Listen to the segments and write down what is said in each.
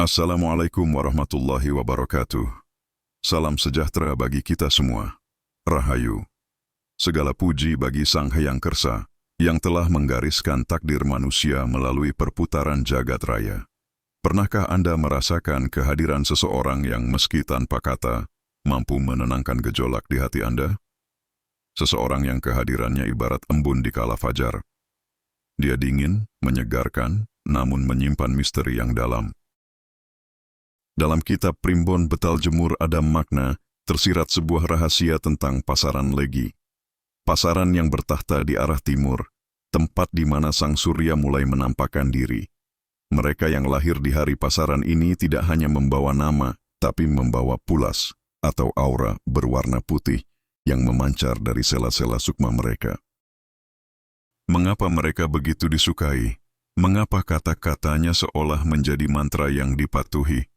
Assalamualaikum warahmatullahi wabarakatuh. Salam sejahtera bagi kita semua. Rahayu. Segala puji bagi Sang Hyang Kersa yang telah menggariskan takdir manusia melalui perputaran jagat raya. Pernahkah Anda merasakan kehadiran seseorang yang meski tanpa kata mampu menenangkan gejolak di hati Anda? Seseorang yang kehadirannya ibarat embun di kala fajar. Dia dingin, menyegarkan, namun menyimpan misteri yang dalam. Dalam kitab Primbon Betal Jemur ada makna tersirat sebuah rahasia tentang pasaran Legi. Pasaran yang bertahta di arah timur, tempat di mana sang surya mulai menampakkan diri. Mereka yang lahir di hari pasaran ini tidak hanya membawa nama, tapi membawa pulas atau aura berwarna putih yang memancar dari sela-sela sukma mereka. Mengapa mereka begitu disukai? Mengapa kata-katanya seolah menjadi mantra yang dipatuhi?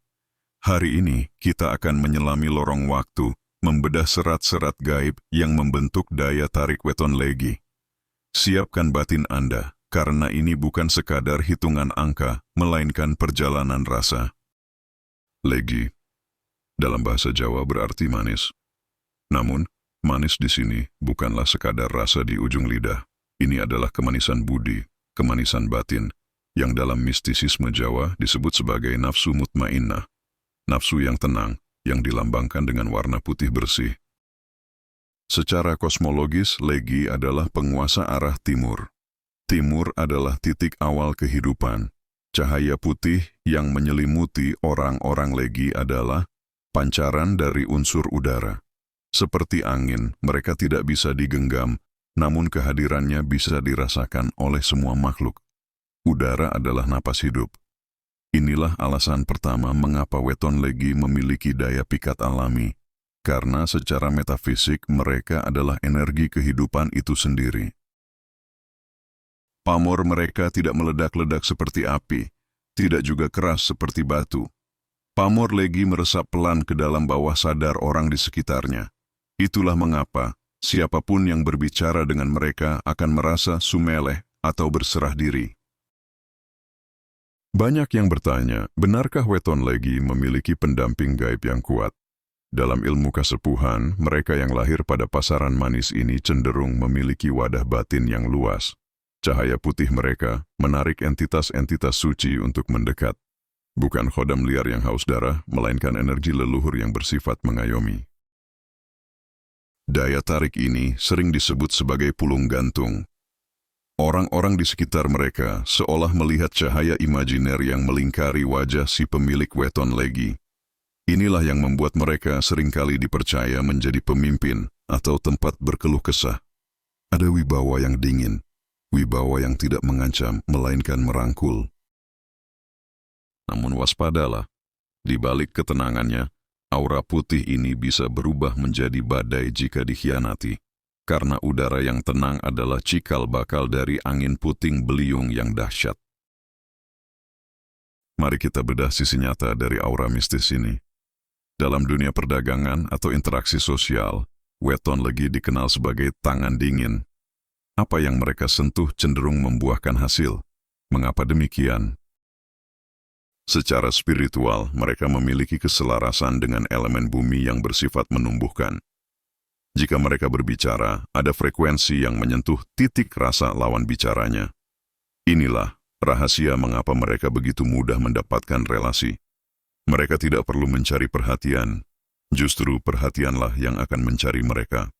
Hari ini kita akan menyelami lorong waktu, membedah serat-serat gaib yang membentuk daya tarik weton Legi. Siapkan batin Anda, karena ini bukan sekadar hitungan angka, melainkan perjalanan rasa. Legi, dalam bahasa Jawa berarti manis. Namun, manis di sini bukanlah sekadar rasa di ujung lidah. Ini adalah kemanisan budi, kemanisan batin, yang dalam mistisisme Jawa disebut sebagai nafsu mutmainnah. Nafsu yang tenang, yang dilambangkan dengan warna putih bersih. Secara kosmologis, Legi adalah penguasa arah timur. Timur adalah titik awal kehidupan. Cahaya putih yang menyelimuti orang-orang Legi adalah pancaran dari unsur udara. Seperti angin, mereka tidak bisa digenggam, namun kehadirannya bisa dirasakan oleh semua makhluk. Udara adalah napas hidup. Inilah alasan pertama mengapa weton Legi memiliki daya pikat alami, karena secara metafisik mereka adalah energi kehidupan itu sendiri. Pamor mereka tidak meledak-ledak seperti api, tidak juga keras seperti batu. Pamor Legi meresap pelan ke dalam bawah sadar orang di sekitarnya. Itulah mengapa siapapun yang berbicara dengan mereka akan merasa sumeleh atau berserah diri. Banyak yang bertanya, benarkah weton Legi memiliki pendamping gaib yang kuat? Dalam ilmu kasepuhan, mereka yang lahir pada pasaran manis ini cenderung memiliki wadah batin yang luas. Cahaya putih mereka menarik entitas-entitas suci untuk mendekat. Bukan khodam liar yang haus darah, melainkan energi leluhur yang bersifat mengayomi. Daya tarik ini sering disebut sebagai pulung gantung. Orang-orang di sekitar mereka seolah melihat cahaya imajiner yang melingkari wajah si pemilik weton Legi. Inilah yang membuat mereka seringkali dipercaya menjadi pemimpin atau tempat berkeluh kesah. Ada wibawa yang dingin, wibawa yang tidak mengancam melainkan merangkul. Namun waspadalah, di balik ketenangannya, aura putih ini bisa berubah menjadi badai jika dikhianati. Karena udara yang tenang adalah cikal bakal dari angin puting beliung yang dahsyat. Mari kita bedah sisi nyata dari aura mistis ini. Dalam dunia perdagangan atau interaksi sosial, weton Legi dikenal sebagai tangan dingin. Apa yang mereka sentuh cenderung membuahkan hasil. Mengapa demikian? Secara spiritual, mereka memiliki keselarasan dengan elemen bumi yang bersifat menumbuhkan. Jika mereka berbicara, ada frekuensi yang menyentuh titik rasa lawan bicaranya. Inilah rahasia mengapa mereka begitu mudah mendapatkan relasi. Mereka tidak perlu mencari perhatian, justru perhatianlah yang akan mencari mereka.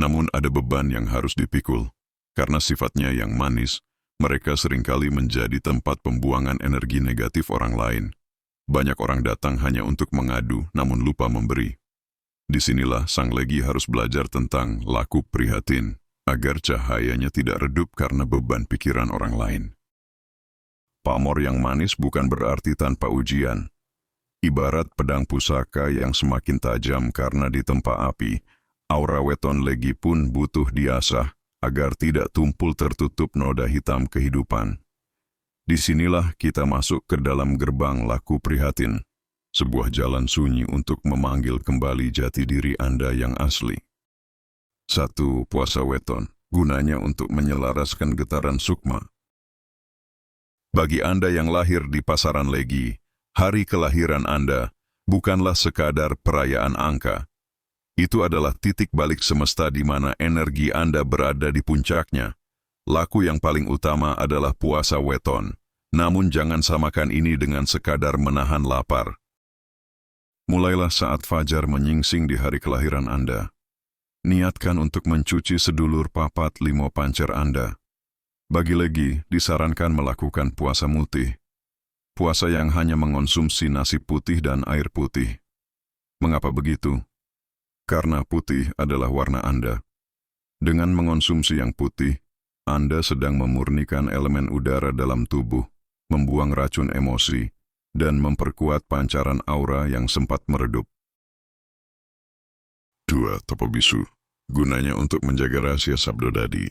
Namun ada beban yang harus dipikul, karena sifatnya yang manis, mereka seringkali menjadi tempat pembuangan energi negatif orang lain. Banyak orang datang hanya untuk mengadu, namun lupa memberi. Disinilah sang Legi harus belajar tentang laku prihatin, agar cahayanya tidak redup karena beban pikiran orang lain. Pamor yang manis bukan berarti tanpa ujian. Ibarat pedang pusaka yang semakin tajam karena ditempa api, aura weton Legi pun butuh diasah agar tidak tumpul tertutup noda hitam kehidupan. Disinilah kita masuk ke dalam gerbang laku prihatin. Sebuah jalan sunyi untuk memanggil kembali jati diri Anda yang asli. 1. Puasa weton, gunanya untuk menyelaraskan getaran sukma. Bagi Anda yang lahir di pasaran Legi, Hari kelahiran Anda bukanlah sekadar perayaan angka. Itu adalah titik balik semesta di mana energi Anda berada di puncaknya. Laku yang paling utama adalah puasa weton. Namun jangan samakan ini dengan sekadar menahan lapar. Mulailah saat fajar menyingsing di hari kelahiran Anda. Niatkan untuk mencuci sedulur papat 5 pancer Anda. Bagi lagi, disarankan melakukan puasa mutih. Puasa yang hanya mengonsumsi nasi putih dan air putih. Mengapa begitu? Karena putih adalah warna Anda. Dengan mengonsumsi yang putih, Anda sedang memurnikan elemen udara dalam tubuh, membuang racun emosi, dan memperkuat pancaran aura yang sempat meredup. 2. Topo bisu. Gunanya untuk menjaga rahasia Sabdo Dadi.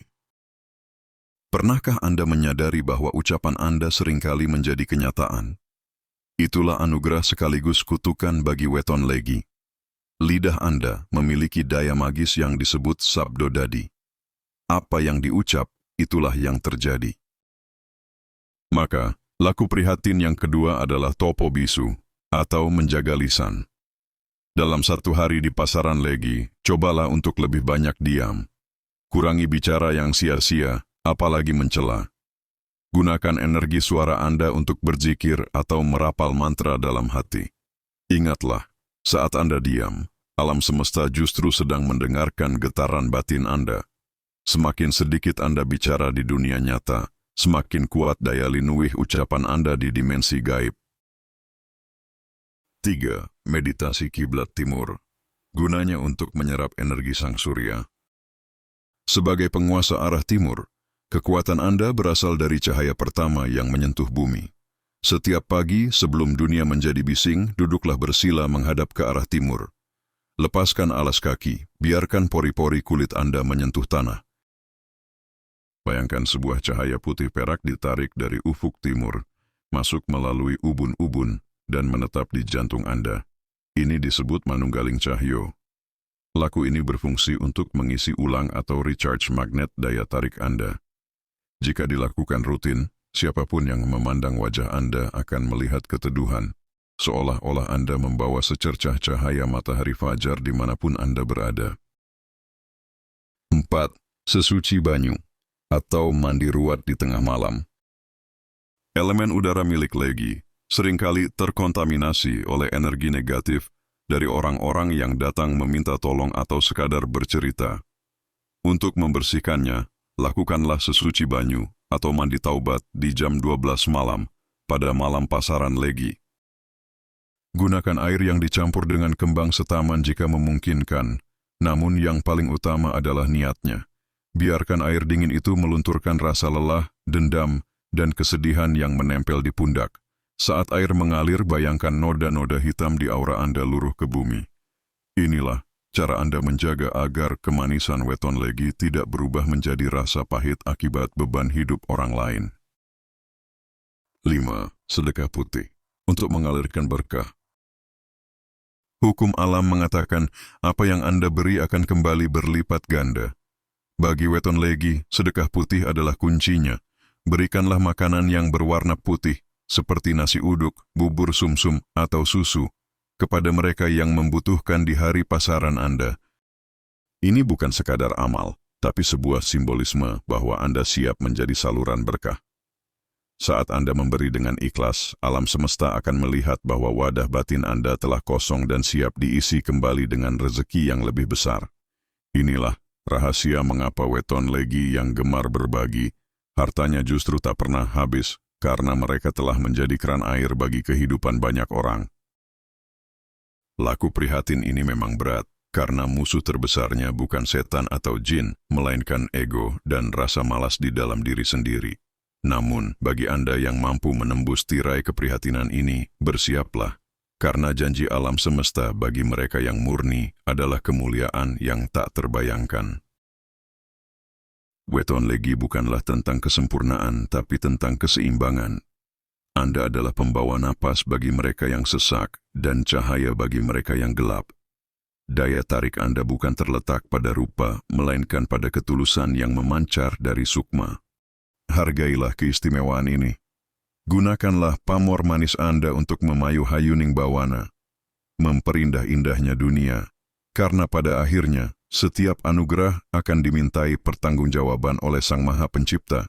Pernahkah Anda menyadari bahwa ucapan Anda seringkali menjadi kenyataan? Itulah anugerah sekaligus kutukan bagi weton legi. Lidah Anda memiliki daya magis yang disebut Sabdo Dadi. Apa yang diucap, itulah yang terjadi. Maka, laku prihatin yang kedua adalah topo bisu, atau menjaga lisan. Dalam satu hari di pasaran legi, cobalah untuk lebih banyak diam. Kurangi bicara yang sia-sia, apalagi mencela. Gunakan energi suara Anda untuk berzikir atau merapal mantra dalam hati. Ingatlah, saat Anda diam, alam semesta justru sedang mendengarkan getaran batin Anda. Semakin sedikit Anda bicara di dunia nyata, semakin kuat daya linuih ucapan Anda di dimensi gaib. 3. Meditasi kiblat timur. Gunanya untuk menyerap energi sang surya. Sebagai penguasa arah timur, kekuatan Anda berasal dari cahaya pertama yang menyentuh bumi. Setiap pagi sebelum dunia menjadi bising, duduklah bersila menghadap ke arah timur. Lepaskan alas kaki, biarkan pori-pori kulit Anda menyentuh tanah. Bayangkan sebuah cahaya putih perak ditarik dari ufuk timur, masuk melalui ubun-ubun, dan menetap di jantung Anda. Ini disebut manunggaling cahyo. Laku ini berfungsi untuk mengisi ulang atau recharge magnet daya tarik Anda. Jika dilakukan rutin, siapapun yang memandang wajah Anda akan melihat keteduhan, seolah-olah Anda membawa secercah cahaya matahari fajar dimanapun Anda berada. 4. Sesuci banyu, atau mandi ruat di tengah malam. Elemen udara milik legi seringkali terkontaminasi oleh energi negatif dari orang-orang yang datang meminta tolong atau sekadar bercerita. Untuk membersihkannya, lakukanlah sesuci banyu atau mandi taubat di jam 12 malam pada malam pasaran legi. Gunakan air yang dicampur dengan kembang setaman jika memungkinkan, namun yang paling utama adalah niatnya. Biarkan air dingin itu melunturkan rasa lelah, dendam, dan kesedihan yang menempel di pundak. Saat air mengalir, bayangkan noda-noda hitam di aura Anda luruh ke bumi. Inilah cara Anda menjaga agar kemanisan weton legi tidak berubah menjadi rasa pahit akibat beban hidup orang lain. 5. Sedekah putih, untuk mengalirkan berkah. Hukum alam mengatakan, apa yang Anda beri akan kembali berlipat ganda. Bagi weton legi, sedekah putih adalah kuncinya. Berikanlah makanan yang berwarna putih, seperti nasi uduk, bubur sumsum, atau susu, kepada mereka yang membutuhkan di hari pasaran Anda. Ini bukan sekadar amal, tapi sebuah simbolisme bahwa Anda siap menjadi saluran berkah. Saat Anda memberi dengan ikhlas, alam semesta akan melihat bahwa wadah batin Anda telah kosong dan siap diisi kembali dengan rezeki yang lebih besar. Inilah rahasia mengapa weton legi yang gemar berbagi, hartanya justru tak pernah habis karena mereka telah menjadi keran air bagi kehidupan banyak orang. Laku prihatin ini memang berat, karena musuh terbesarnya bukan setan atau jin, melainkan ego dan rasa malas di dalam diri sendiri. Namun, bagi Anda yang mampu menembus tirai keprihatinan ini, bersiaplah, karena janji alam semesta bagi mereka yang murni adalah kemuliaan yang tak terbayangkan. Weton legi bukanlah tentang kesempurnaan, tapi tentang keseimbangan. Anda adalah pembawa napas bagi mereka yang sesak dan cahaya bagi mereka yang gelap. Daya tarik Anda bukan terletak pada rupa, melainkan pada ketulusan yang memancar dari sukma. Hargailah keistimewaan ini. Gunakanlah pamor manis Anda untuk memayu hayuning bawana, memperindah indahnya dunia, karena pada akhirnya setiap anugerah akan dimintai pertanggungjawaban oleh Sang Maha Pencipta.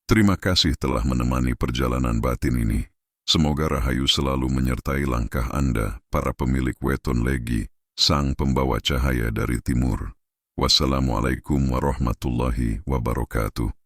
Terima kasih telah menemani perjalanan batin ini. Semoga rahayu selalu menyertai langkah Anda, para pemilik weton legi, sang pembawa cahaya dari timur. Wassalamualaikum warahmatullahi wabarakatuh.